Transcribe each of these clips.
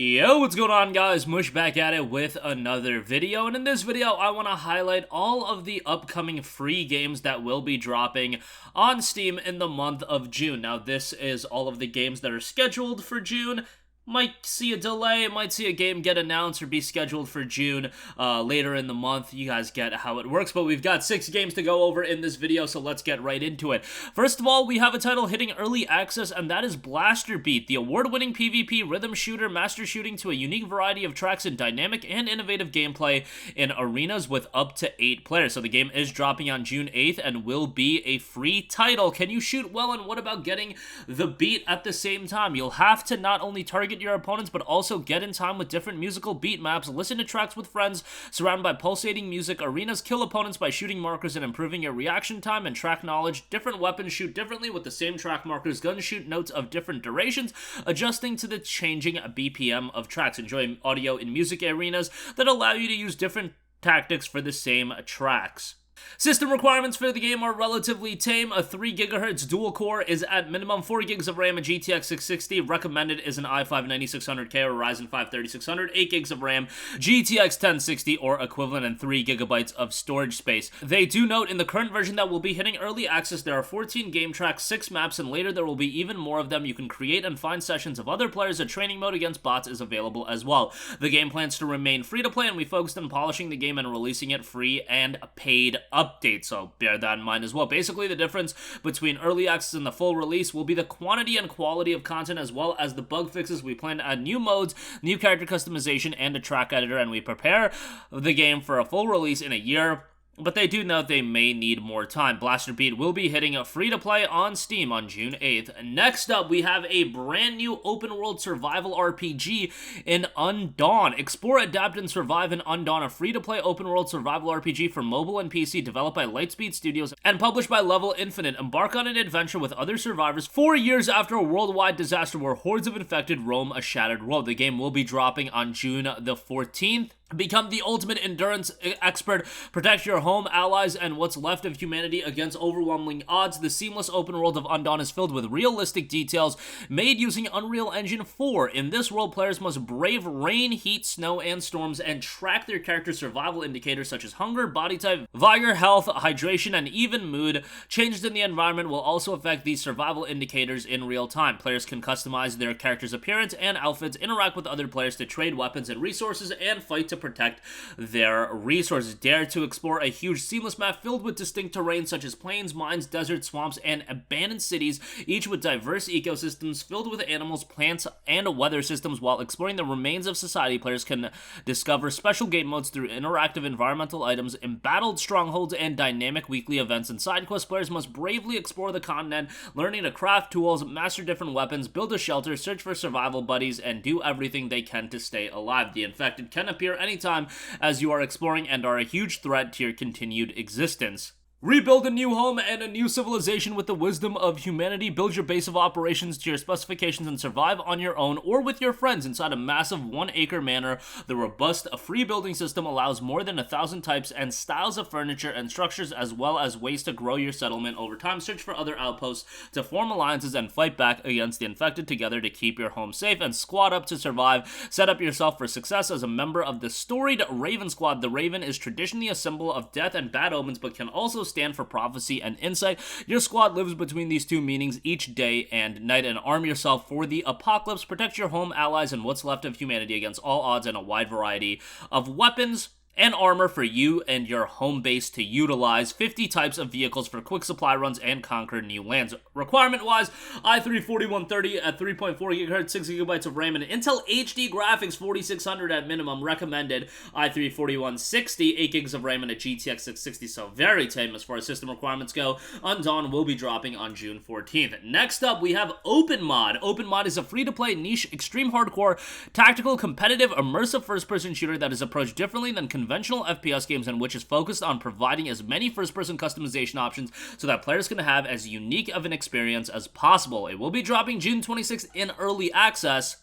Yo, what's going on, guys? Mush back at it with another video, and in this video I want to highlight all of the upcoming free games that will be dropping on Steam in the month of June. Now, this is all of the games that are scheduled for June. Might see a delay, might see a game get announced or be scheduled for June later in the month. You guys get how it works, but we've got 6 games to go over in this video, so let's get right into it. First of all, we have a title hitting early access, and that is BlasterBeat, the award-winning PvP rhythm shooter master shooting to a unique variety of tracks and dynamic and innovative gameplay in arenas with up to 8 players. So the game is dropping on June 8th and will be a free title. Can you shoot well, and what about getting the beat at the same time? You'll have to not only target your opponents, but also get in time with different musical beat maps, listen to tracks with friends, surrounded by pulsating music, arenas kill opponents by shooting markers and improving your reaction time and track knowledge, different weapons shoot differently with the same track markers, guns shoot notes of different durations, adjusting to the changing BPM of tracks, enjoying audio in music arenas that allow you to use different tactics for the same tracks. System requirements for the game are relatively tame. A 3 GHz dual core is at minimum, 4 gigs of RAM, and GTX 660. Recommended is an i5 9600K or Ryzen 5 3600, 8 gigs of RAM, GTX 1060 or equivalent, and 3 GB of storage space. They do note in the current version that will be hitting early access, there are 14 game tracks, 6 maps, and later there will be even more of them. You can create and find sessions of other players. A training mode against bots is available as well. The game plans to remain free to play, and we focused on polishing the game and releasing it free and paid update, so bear that in mind as well. Basically, the difference between early access and the full release will be the quantity and quality of content, as well as the bug fixes. We plan to add new modes, new character customization, and a track editor, and we prepare the game for a full release in a year. But they do note they may need more time. BlasterBeat will be hitting a free-to-play on Steam on June 8th. Next up, we have a brand new open-world survival RPG in Undawn. Explore, adapt, and survive in Undawn, a free-to-play open-world survival RPG for mobile and PC developed by Lightspeed Studios and published by Level Infinite. Embark on an adventure with other survivors 4 years after a worldwide disaster where hordes of infected roam a shattered world. The game will be dropping on June the 14th. Become the ultimate endurance expert, protect your home, allies, and what's left of humanity against overwhelming odds. The seamless open world of Undawn is filled with realistic details made using Unreal Engine 4. In this world, players must brave rain, heat, snow, and storms and track their character's survival indicators such as hunger, body type, vigor, health, hydration, and even mood. Changes in the environment will also affect these survival indicators in real time. Players can customize their character's appearance and outfits, interact with other players to trade weapons and resources, and fight to protect their resources. Dare to explore a huge seamless map filled with distinct terrain such as plains, mines, deserts, swamps, and abandoned cities, each with diverse ecosystems filled with animals, plants, and weather systems. While exploring the remains of society, players can discover special game modes through interactive environmental items, embattled strongholds, and dynamic weekly events. And side quest players must bravely explore the continent, learning to craft tools, master different weapons, build a shelter, search for survival buddies, and do everything they can to stay alive. The infected can appear anytime as you are exploring and are a huge threat to your continued existence. Rebuild a new home and a new civilization with the wisdom of humanity. Build your base of operations to your specifications and survive on your own or with your friends inside a massive 1-acre manor. The robust free building system allows more than 1,000 types and styles of furniture and structures, as well as ways to grow your settlement over time. Search for other outposts to form alliances and fight back against the infected together to keep your home safe, and squad up to survive. Set up yourself for success as a member of the storied Raven Squad. The Raven is traditionally a symbol of death and bad omens, but can also stand for prophecy and insight. Your squad lives between these two meanings each day and night, and arm yourself for the apocalypse. Protect your home, allies, and what's left of humanity against all odds, and a wide variety of weapons and armor for you and your home base to utilize. 50 types of vehicles for quick supply runs and conquer new lands. Requirement-wise, i3 4130 at 3.4 GHz, 6 GB of RAM, and Intel HD graphics 4600 at minimum. Recommended i3 4160, 8 gigs of RAM, and a GTX 660, so very tame as far as system requirements go. Undawn will be dropping on June 14th. Next up, we have OpenMod. OpenMod is a free-to-play niche, extreme hardcore, tactical, competitive, immersive first-person shooter that is approached differently than conventional FPS games, and which is focused on providing as many first-person customization options so that players can have as unique of an experience as possible. It will be dropping June 26th in early access.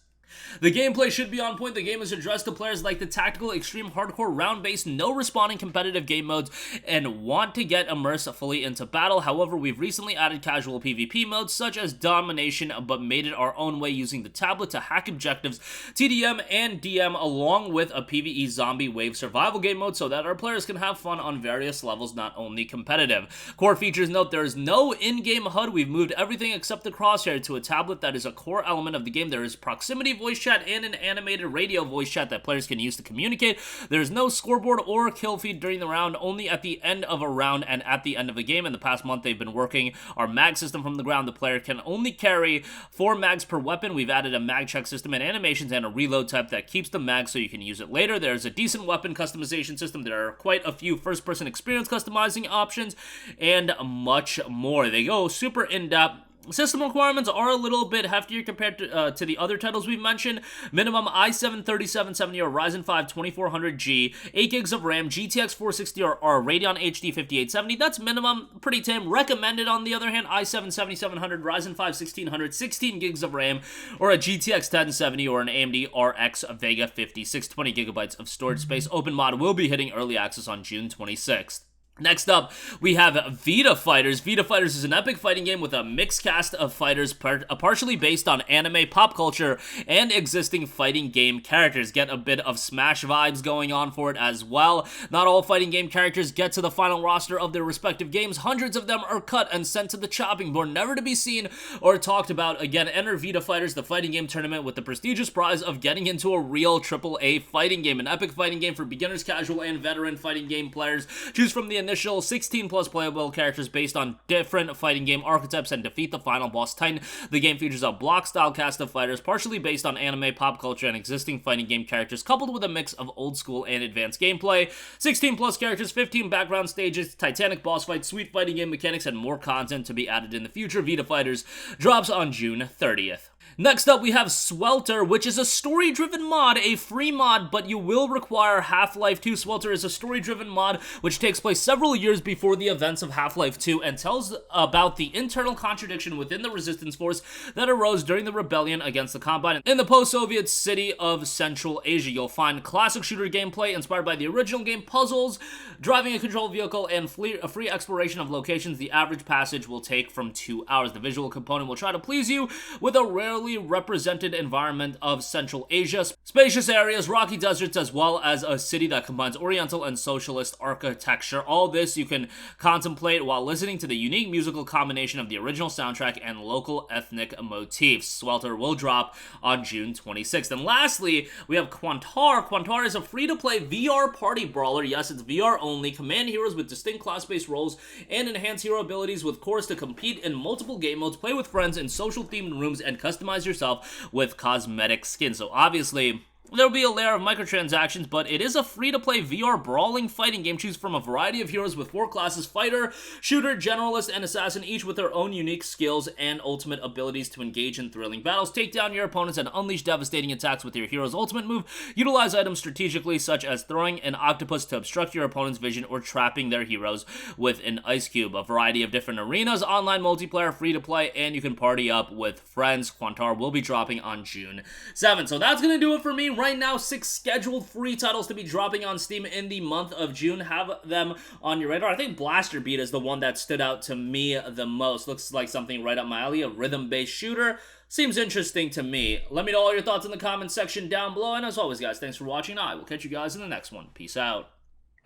The gameplay should be on point. The game is addressed to players like the tactical, extreme, hardcore, round-based, no respawning competitive game modes and want to get immersed fully into battle. However, we've recently added casual PvP modes such as domination, but made it our own way using the tablet to hack objectives, TDM and DM, along with a PvE zombie wave survival game mode so that our players can have fun on various levels, not only competitive. Core features note there is no in-game HUD. We've moved everything except the crosshair to a tablet that is a core element of the game. There is proximity voice chat and an animated radio voice chat that players can use to communicate. There's no scoreboard or kill feed during the round, only at the end of a round and at the end of a game. In the past month, they've been working our mag system from the ground. The player can only carry 4 mags per weapon. We've added a mag check system and animations and a reload type that keeps the mag so you can use it later. There's a decent weapon customization system. There are quite a few first-person experience customizing options and much more. They go super in-depth. System requirements are a little bit heftier compared to the other titles we've mentioned. Minimum i7 3770 or Ryzen 5 2400G, 8 gigs of RAM, GTX 460 or Radeon HD 5870. That's minimum, pretty tame. Recommended, on the other hand, i7 7700, Ryzen 5 1600, 16 gigs of RAM, or a GTX 1070 or an AMD RX Vega 5620 gigabytes of storage space. Open mod will be hitting early access on June 26th. Next up, we have Vita Fighters. Vita Fighters is an epic fighting game with a mixed cast of fighters partially based on anime, pop culture, and existing fighting game characters. Get a bit of Smash vibes going on for it as well. Not all fighting game characters get to the final roster of their respective games. Hundreds of them are cut and sent to the chopping board, never to be seen or talked about again. Enter Vita Fighters, the fighting game tournament, with the prestigious prize of getting into a real AAA fighting game. An epic fighting game for beginners, casual, and veteran fighting game players. Choose from the initial 16 plus playable characters based on different fighting game archetypes and defeat the final boss Titan. The game features a block style cast of fighters partially based on anime, pop culture, and existing fighting game characters, coupled with a mix of old school and advanced gameplay. 16 plus characters, 15 background stages, titanic boss fights, sweet fighting game mechanics, and more content to be added in the future. Vita Fighters drops on June 30th. Next up, we have Swelter, which is a story-driven mod, a free mod, but you will require Half-Life 2. Swelter is a story-driven mod which takes place several years before the events of Half-Life 2 and tells about the internal contradiction within the resistance force that arose during the rebellion against the Combine in the post-Soviet city of Central Asia. You'll find classic shooter gameplay inspired by the original game, puzzles, driving a controlled vehicle, and a free exploration of locations. The average passage will take from 2 hours. The visual component will try to please you with a rarely represented environment of Central Asia, spacious areas, rocky deserts, as well as a city that combines Oriental and socialist architecture. All this you can contemplate while listening to the unique musical combination of the original soundtrack and local ethnic motifs. Swelter will drop on June 26th. And lastly, we have QUANTAAR. QUANTAAR is a free-to-play VR party brawler. Yes, it's VR only. Command heroes with distinct class-based roles and enhance hero abilities with cores to compete in multiple game modes, play with friends in social-themed rooms, and customize yourself with cosmetic skins. So obviously, there'll be a layer of microtransactions, but it is a free-to-play VR brawling fighting game. Choose from a variety of heroes with 4 classes: fighter, shooter, generalist, and assassin, each with their own unique skills and ultimate abilities to engage in thrilling battles. Take down your opponents and unleash devastating attacks with your hero's ultimate move. Utilize items strategically, such as throwing an octopus to obstruct your opponent's vision or trapping their heroes with an ice cube. A variety of different arenas, online multiplayer, free-to-play, and you can party up with friends. QUANTAAR will be dropping on June 7th. So that's going to do it for me. Right now, 6 scheduled free titles to be dropping on Steam in the month of June. Have them on your radar. I think BlasterBeat is the one that stood out to me the most. Looks like something right up my alley, a rhythm-based shooter. Seems interesting to me. Let me know all your thoughts in the comment section down below. And as always, guys, thanks for watching. I will catch you guys in the next one. Peace out.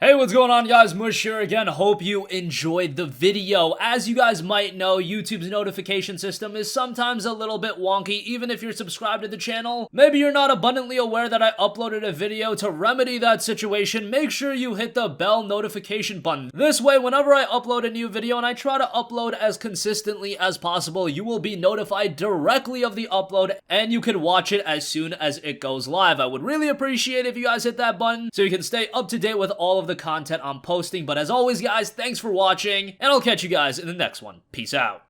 Hey, what's going on, guys? Mush here again. Hope you enjoyed the video. As you guys might know, YouTube's notification system is sometimes a little bit wonky, even if you're subscribed to the channel. Maybe you're not abundantly aware that I uploaded a video. To remedy that situation, make sure you hit the bell notification button. This way, whenever I upload a new video, and I try to upload as consistently as possible, you will be notified directly of the upload, and you can watch it as soon as it goes live. I would really appreciate if you guys hit that button so you can stay up to date with all of the content I'm posting. But as always, guys, thanks for watching, and I'll catch you guys in the next one. Peace out.